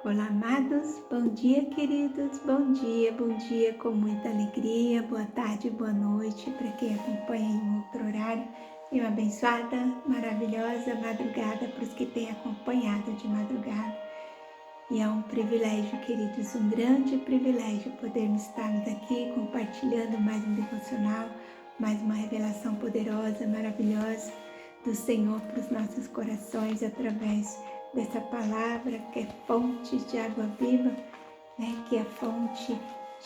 Olá, amados, bom dia, queridos, bom dia, com muita alegria, boa tarde, boa noite para quem acompanha em um outro horário e uma abençoada, maravilhosa madrugada para os que têm acompanhado de madrugada. E é um privilégio, queridos, um grande privilégio podermos estarmos aqui compartilhando mais um devocional, mais uma revelação poderosa, maravilhosa do Senhor para os nossos corações através dessa palavra que é fonte de água viva, né? Que é fonte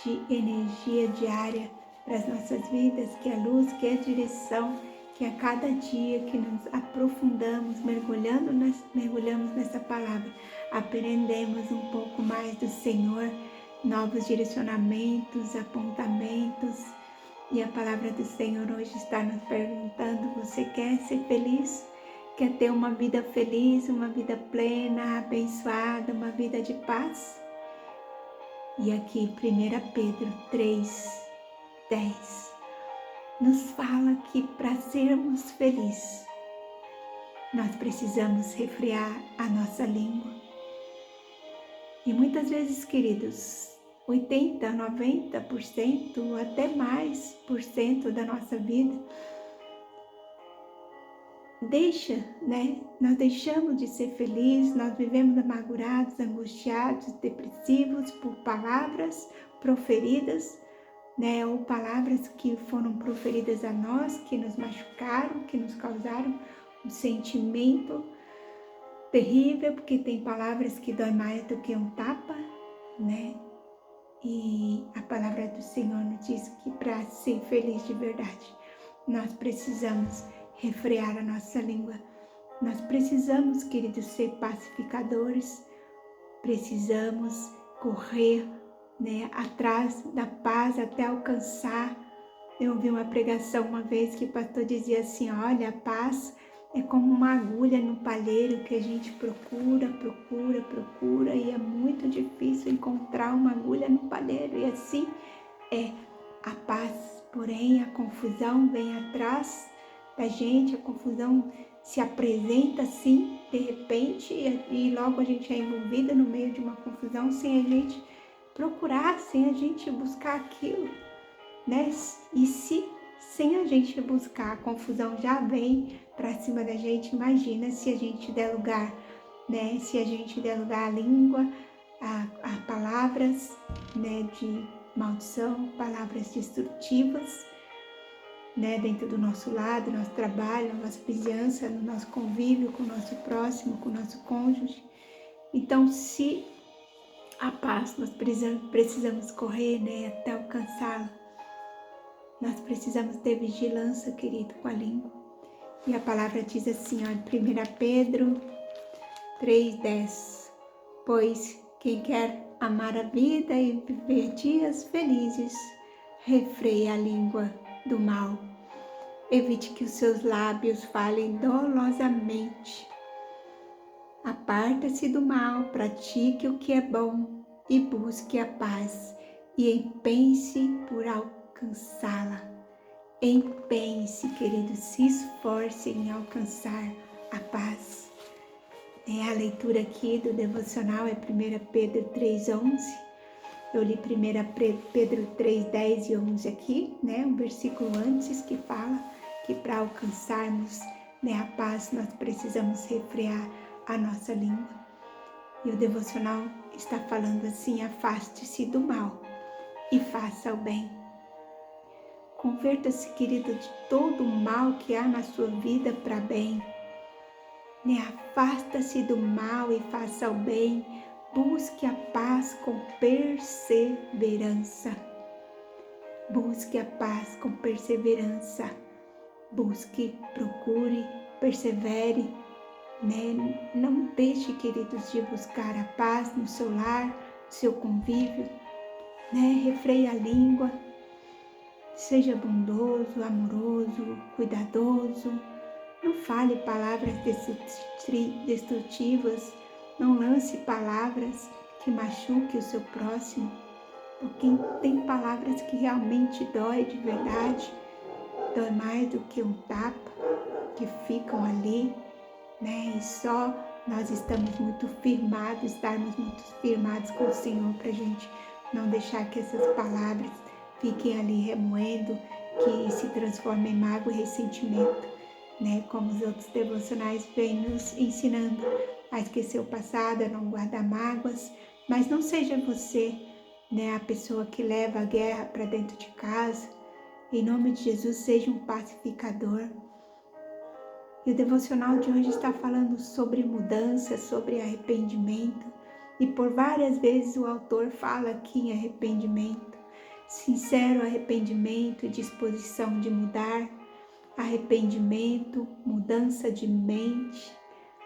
de energia diária para as nossas vidas, que é a luz, que é a direção, que a cada dia que nos aprofundamos, mergulhamos nessa palavra, aprendemos um pouco mais do Senhor, novos direcionamentos, apontamentos. E a palavra do Senhor hoje está nos perguntando: você quer ser feliz? Quer ter uma vida feliz, uma vida plena, abençoada, uma vida de paz? E aqui 1 Pedro 3:10 nos fala que para sermos felizes, nós precisamos refrear a nossa língua. E muitas vezes, queridos, 80, 90%, até mais por cento da nossa vida, nós deixamos de ser felizes, nós vivemos amargurados, angustiados, depressivos por palavras proferidas, ou palavras que foram proferidas a nós, que nos machucaram, que nos causaram um sentimento terrível, porque tem palavras que dói mais do que um tapa, E a palavra do Senhor nos diz que para ser feliz de verdade, nós precisamos refrear a nossa língua. Nós precisamos, queridos, ser pacificadores, precisamos correr, atrás da paz até alcançar. Eu ouvi uma pregação uma vez que o pastor dizia assim: olha, a paz é como uma agulha no palheiro que a gente procura, e é muito difícil encontrar uma agulha no palheiro, e assim é a paz. Porém, a confusão vem atrás da gente, a confusão se apresenta assim, de repente, e logo a gente é envolvida no meio de uma confusão sem a gente procurar, sem a gente buscar aquilo, E se sem a gente buscar, a confusão já vem para cima da gente, imagina se a gente der lugar, Se a gente der lugar à língua, a palavras, de maldição, palavras destrutivas, dentro do nosso lado, no nosso trabalho, na nossa vizinhança, no nosso convívio com o nosso próximo, com o nosso cônjuge. Então, se a paz nós precisamos correr, até alcançá-la, nós precisamos ter vigilância, querido, com a língua. E a palavra diz assim, em 1 Pedro 3:10, pois quem quer amar a vida e viver dias felizes, refreie a língua do mal. Evite que os seus lábios falem dolosamente. Aparta-se do mal, pratique o que é bom e busque a paz e empenhe-se por alcançá-la. Empenhe-se, queridos, se esforce em alcançar a paz. A leitura aqui do devocional é 1 Pedro 3:11. Eu li 1 Pedro 3:10 e 11 aqui, um versículo antes que fala que para alcançarmos a paz nós precisamos refrear a nossa língua. E o devocional está falando assim: afaste-se do mal e faça o bem. Converta-se, querido, de todo o mal que há na sua vida para bem. Afasta-se do mal e faça o bem. Busque a paz com perseverança. Busque a paz com perseverança. Busque, procure, persevere. Não deixe, queridos, de buscar a paz no seu lar, no seu convívio. Refreie a língua. Seja bondoso, amoroso, cuidadoso. Não fale palavras destrutivas. Não lance palavras que machuquem o seu próximo. Porque tem palavras que realmente dói de verdade. mais do que um tapa, que ficam ali, e só nós estamos muito firmados, estarmos muito firmados com o Senhor, para a gente não deixar que essas palavras fiquem ali remoendo, que se transformem em mágoa e ressentimento, né? Como os outros devocionais vêm nos ensinando a esquecer o passado, a não guardar mágoas, mas não seja você, né, a pessoa que leva a guerra para dentro de casa. Em nome de Jesus, seja um pacificador. E o devocional de hoje está falando sobre mudança, sobre arrependimento. E por várias vezes o autor fala aqui em arrependimento. Sincero arrependimento e disposição de mudar. Arrependimento, mudança de mente.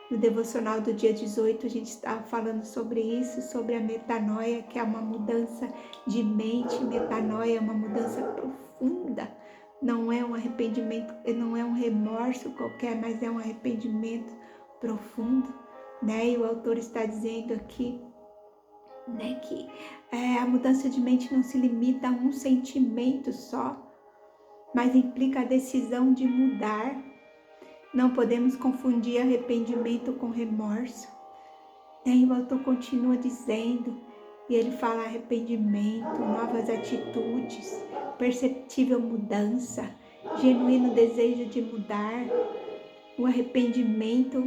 No devocional do dia 18 a gente estava falando sobre isso, sobre a metanoia, que é uma mudança de mente. Metanoia é uma mudança profunda. Não é um arrependimento, não é um remorso qualquer, mas é um arrependimento profundo, né? E o autor está dizendo aqui, né, que a mudança de mente não se limita a um sentimento só, mas implica a decisão de mudar. Não podemos confundir arrependimento com remorso. E o autor continua dizendo, e ele fala arrependimento, novas atitudes, perceptível mudança, genuíno desejo de mudar. O arrependimento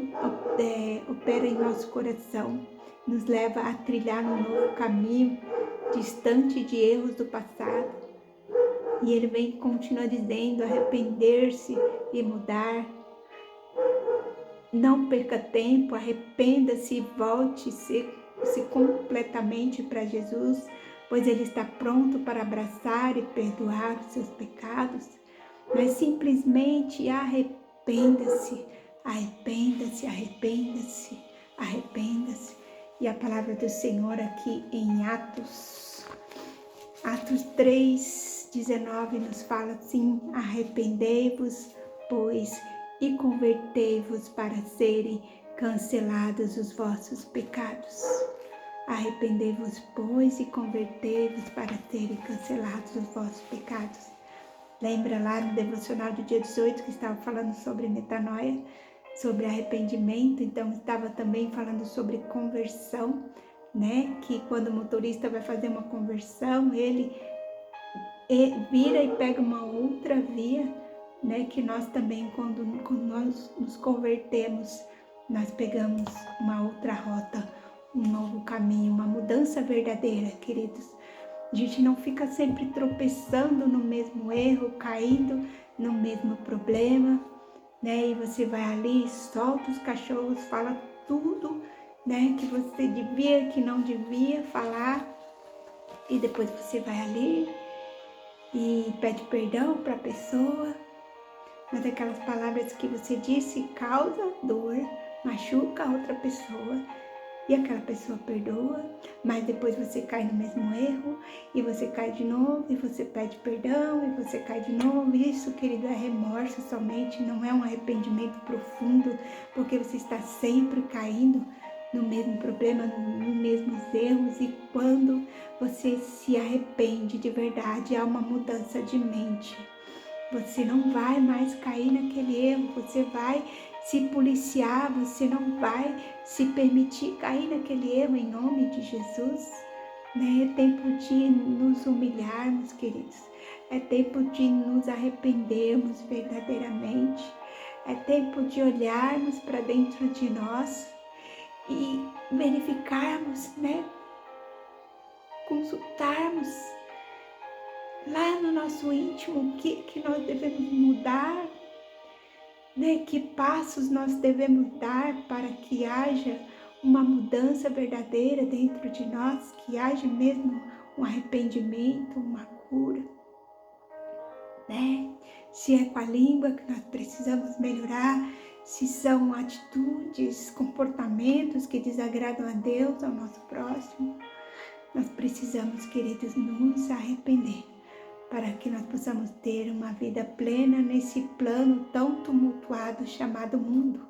opera em nosso coração, nos leva a trilhar um novo caminho, distante de erros do passado. E ele continua dizendo, arrepender-se e mudar. Não perca tempo, arrependa-se e volte-se completamente para Jesus, pois Ele está pronto para abraçar e perdoar os seus pecados. Mas simplesmente arrependa-se, arrependa-se, arrependa-se, arrependa-se. E a palavra do Senhor aqui em Atos 3:19 nos fala assim, arrependei-vos, pois, e convertei-vos para serem cancelados os vossos pecados. Arrependei-vos, pois, e convertei-vos para serem cancelados os vossos pecados. Lembra lá no devocional do dia 18 que estava falando sobre metanoia, sobre arrependimento, então estava também falando sobre conversão, né? Que quando o motorista vai fazer uma conversão, ele vira e pega uma outra via, né? Que nós também, quando nós nos convertemos, nós pegamos uma outra rota, um novo caminho, uma mudança verdadeira, queridos. A gente não fica sempre tropeçando no mesmo erro, caindo no mesmo problema, né? E você vai ali, solta os cachorros, fala tudo, né? Que você devia, que não devia falar, e depois você vai ali e pede perdão para a pessoa, mas aquelas palavras que você disse causa dor, machuca a outra pessoa, e aquela pessoa perdoa, mas depois você cai no mesmo erro, e você cai de novo, e você pede perdão, e você cai de novo. Isso, querido, é remorso somente, não é um arrependimento profundo, porque você está sempre caindo no mesmo problema, nos mesmos erros, e quando você se arrepende de verdade, há uma mudança de mente. Você não vai mais cair naquele erro, você vai se policiar, você não vai se permitir cair naquele erro em nome de Jesus. Né? É tempo de nos humilharmos, queridos. É tempo de nos arrependermos verdadeiramente. É tempo de olharmos para dentro de nós e verificarmos, né? Consultarmos lá no nosso íntimo o que nós devemos mudar, né? Que passos nós devemos dar para que haja uma mudança verdadeira dentro de nós, que haja mesmo um arrependimento, uma cura, né? Se é com a língua que nós precisamos melhorar, se são atitudes, comportamentos que desagradam a Deus, ao nosso próximo, nós precisamos, queridos, nos arrepender, para que nós possamos ter uma vida plena nesse plano tão tumultuado chamado mundo.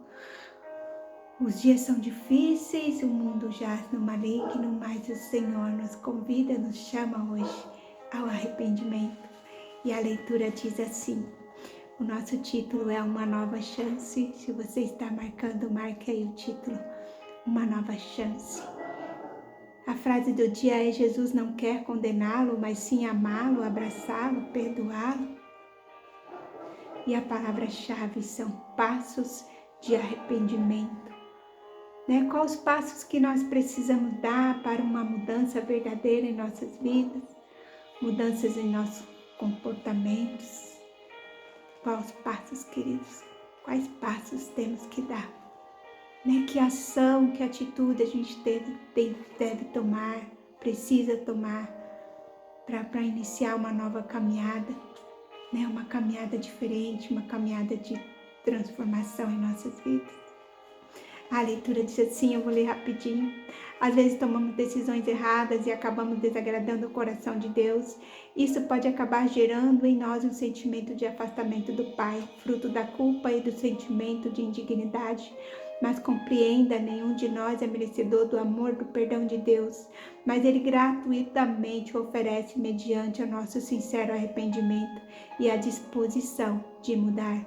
Os dias são difíceis, o mundo jaz no maligno, mas o Senhor nos convida, nos chama hoje ao arrependimento. E a leitura diz assim, o nosso título é Uma Nova Chance. Se você está marcando, marque aí o título. uma nova chance. A frase do dia é: Jesus não quer condená-lo, mas sim amá-lo, abraçá-lo, perdoá-lo. E a palavra-chave são passos de arrependimento. Quais os passos que nós precisamos dar para uma mudança verdadeira em nossas vidas? Mudanças em nossos comportamentos. Quais os passos, queridos? Quais passos temos que dar? Que ação, que atitude a gente deve tomar, precisa tomar para iniciar uma nova caminhada, uma caminhada diferente, uma caminhada de transformação em nossas vidas. A leitura diz assim, eu vou ler rapidinho. Às vezes tomamos decisões erradas e acabamos desagradando o coração de Deus. Isso pode acabar gerando em nós um sentimento de afastamento do Pai, fruto da culpa e do sentimento de indignidade. Mas compreenda, nenhum de nós é merecedor do amor, do perdão de Deus, mas Ele gratuitamente oferece mediante o nosso sincero arrependimento e a disposição de mudar.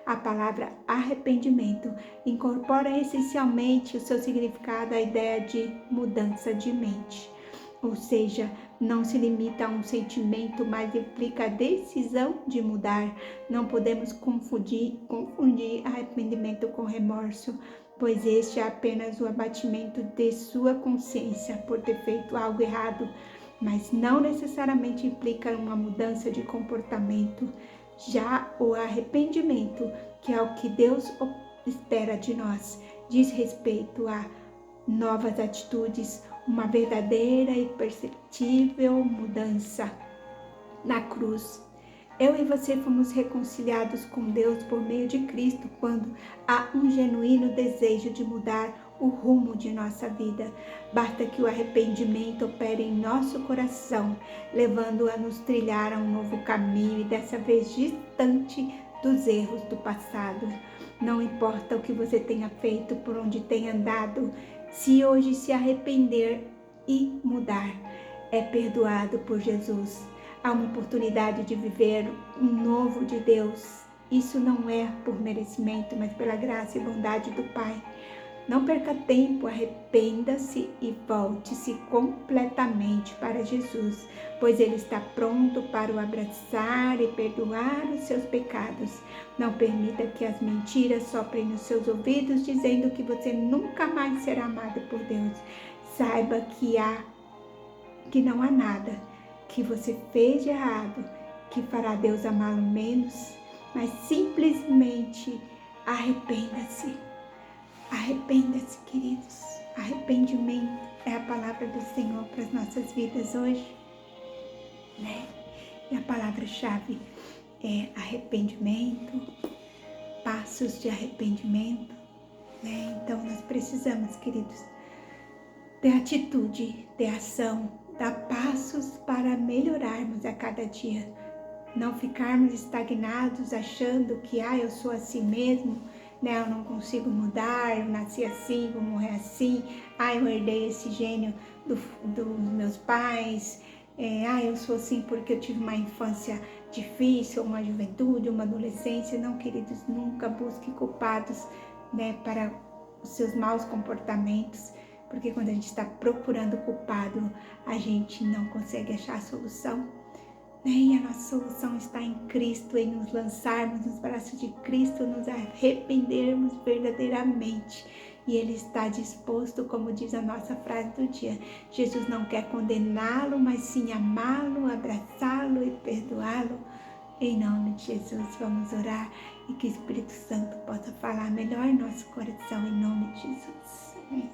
A palavra arrependimento incorpora essencialmente o seu significado à ideia de mudança de mente, ou seja, não se limita a um sentimento, mas implica a decisão de mudar. Não podemos confundir arrependimento com remorso, pois este é apenas o abatimento de sua consciência por ter feito algo errado, mas não necessariamente implica uma mudança de comportamento. Já o arrependimento, que é o que Deus espera de nós, diz respeito a novas atitudes, uma verdadeira e perceptível mudança. Na cruz, eu e você fomos reconciliados com Deus por meio de Cristo quando há um genuíno desejo de mudar o rumo de nossa vida. Basta que o arrependimento opere em nosso coração, levando a nos trilhar a um novo caminho e dessa vez distante dos erros do passado. Não importa o que você tenha feito, por onde tenha andado, se hoje se arrepender e mudar, é perdoado por Jesus. Há uma oportunidade de viver um novo de Deus. Isso não é por merecimento, mas pela graça e bondade do Pai. Não perca tempo, arrependa-se e volte-se completamente para Jesus, pois Ele está pronto para o abraçar e perdoar os seus pecados. Não permita que as mentiras soprem nos seus ouvidos, dizendo que você nunca mais será amado por Deus. Saiba que não há nada que você fez de errado que fará Deus amá-lo menos, mas simplesmente arrependa-se. Arrependa-se, queridos. Arrependimento é a palavra do Senhor para as nossas vidas hoje, E a palavra-chave é arrependimento, passos de arrependimento, Então nós precisamos, queridos, ter atitude, ter ação, dar passos para melhorarmos a cada dia. Não ficarmos estagnados achando que eu sou assim mesmo, eu não consigo mudar, eu nasci assim, vou morrer assim, eu herdei esse gênio dos meus pais, eu sou assim porque eu tive uma infância difícil, uma juventude, uma adolescência. Não, queridos, nunca busque culpados, para os seus maus comportamentos, porque quando a gente está procurando culpado, a gente não consegue achar a solução. E a nossa solução está em Cristo, em nos lançarmos nos braços de Cristo, nos arrependermos verdadeiramente. E Ele está disposto, como diz a nossa frase do dia. Jesus não quer condená-lo, mas sim amá-lo, abraçá-lo e perdoá-lo. Em nome de Jesus, vamos orar e que o Espírito Santo possa falar melhor em nosso coração, em nome de Jesus. Amém.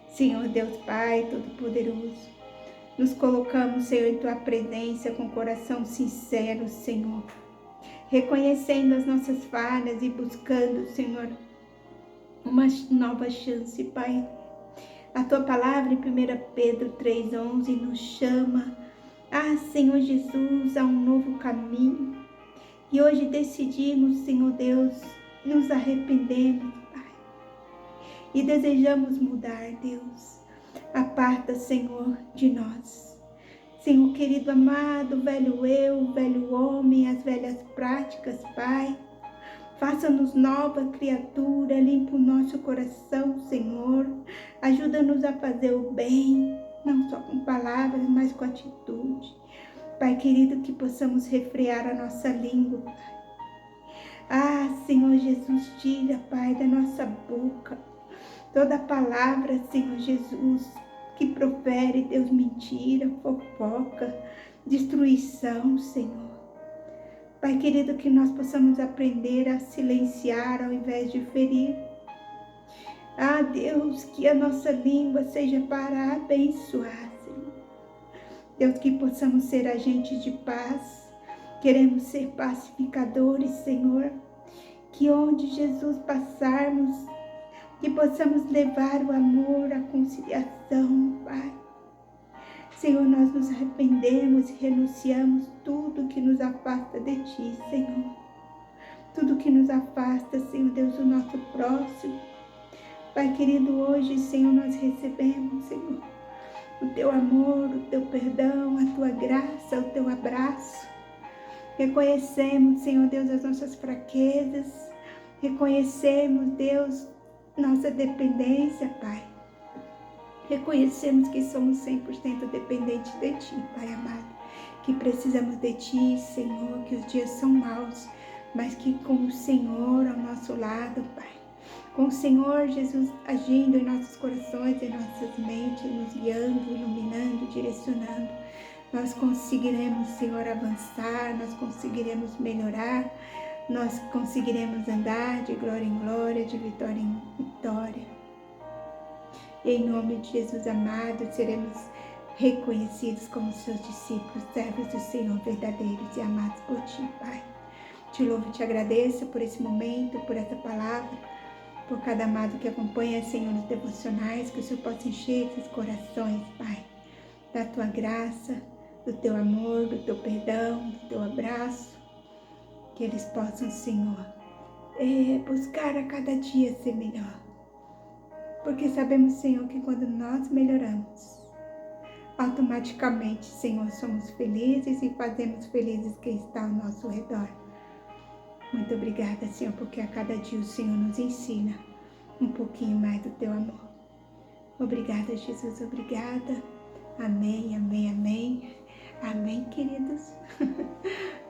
Senhor Deus Pai Todo-Poderoso, nos colocamos, Senhor, em Tua presença com coração sincero, Senhor, reconhecendo as nossas falhas e buscando, Senhor, uma nova chance, Pai. A Tua palavra em 1 Pedro 3,11 nos chama, Senhor Jesus, a um novo caminho. E hoje decidimos, Senhor Deus, nos arrependemos, Pai, e desejamos mudar, Deus. Aparta, Senhor, de nós, Senhor querido amado, velho eu, velho homem, as velhas práticas, Pai. Faça-nos nova criatura, limpa o nosso coração, Senhor. Ajuda-nos a fazer o bem, não só com palavras, mas com atitude. Pai querido, que possamos refrear a nossa língua. Ah, Senhor Jesus, tira, Pai, da nossa boca toda palavra, Senhor Jesus, que profere, Deus, mentira, fofoca, destruição, Senhor. Pai querido, que nós possamos aprender a silenciar ao invés de ferir. Ah, Deus, que a nossa língua seja para abençoar, Senhor. Deus, que possamos ser agentes de paz. Queremos ser pacificadores, Senhor. Que onde Jesus passarmos, que possamos levar o amor, a conciliação, Pai. Senhor, nós nos arrependemos e renunciamos tudo que nos afasta de Ti, Senhor. Tudo que nos afasta, Senhor Deus, do nosso próximo. Pai querido, hoje, Senhor, nós recebemos, Senhor, o Teu amor, o Teu perdão, a Tua graça, o Teu abraço. Reconhecemos, Senhor Deus, as nossas fraquezas. Reconhecemos, Deus, nossa dependência, Pai. Reconhecemos que somos 100% dependentes de Ti, Pai amado. Que precisamos de Ti, Senhor, que os dias são maus, mas que com o Senhor ao nosso lado, Pai. Com o Senhor Jesus agindo em nossos corações, em nossas mentes, nos guiando, iluminando, direcionando, nós conseguiremos, Senhor, avançar, nós conseguiremos melhorar, nós conseguiremos andar de glória em glória, de vitória em vitória. Em nome de Jesus amado, seremos reconhecidos como seus discípulos, servos do Senhor, verdadeiros e amados por Ti, Pai. Te louvo e te agradeço por esse momento, por essa palavra, por cada amado que acompanha, Senhor, nos devocionais, que o Senhor possa encher esses corações, Pai, da Tua graça, do Teu amor, do Teu perdão, do Teu abraço, que eles possam, Senhor, buscar a cada dia ser melhor. Porque sabemos, Senhor, que quando nós melhoramos, automaticamente, Senhor, somos felizes e fazemos felizes quem está ao nosso redor. Muito obrigada, Senhor, porque a cada dia o Senhor nos ensina um pouquinho mais do Teu amor. Obrigada, Jesus, obrigada. Amém, amém, amém. Amém, queridos.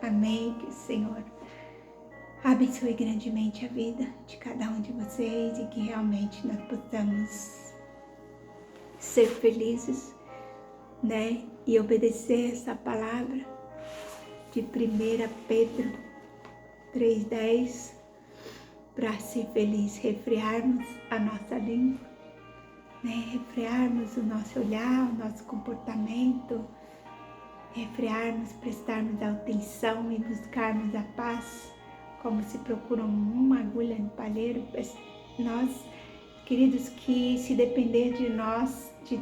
Amém, que o Senhor abençoe grandemente a vida de cada um de vocês e que realmente nós possamos ser felizes, né? E obedecer essa palavra de 1 Pedro 3,10 para ser feliz, refrearmos a nossa língua, né? Refrearmos o nosso olhar, o nosso comportamento, refrearmos, prestarmos atenção e buscarmos a paz, como se procura uma agulha no palheiro. Nós, queridos, que se depender de nós, de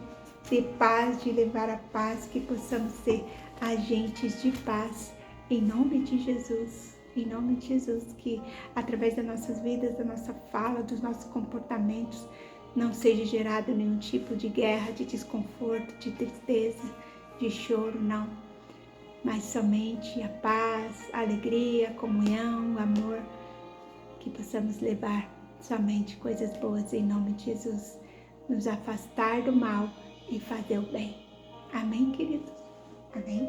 ter paz, de levar a paz, que possamos ser agentes de paz, em nome de Jesus. Em nome de Jesus, que através das nossas vidas, da nossa fala, dos nossos comportamentos, não seja gerado nenhum tipo de guerra, de desconforto, de tristeza, de choro, não. Mas somente a paz, a alegria, a comunhão, o amor, que possamos levar somente coisas boas em nome de Jesus, nos afastar do mal e fazer o bem. Amém, queridos? Amém?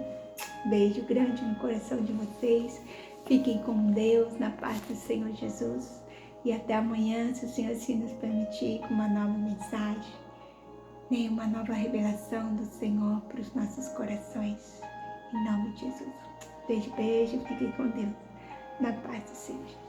Beijo grande no coração de vocês. Fiquem com Deus, na paz do Senhor Jesus. E até amanhã, se o Senhor assim nos permitir, com uma nova mensagem, nem uma nova revelação do Senhor para os nossos corações. Em nome de Jesus. Beijo, beijo. Fiquem com Deus. Na paz do Senhor.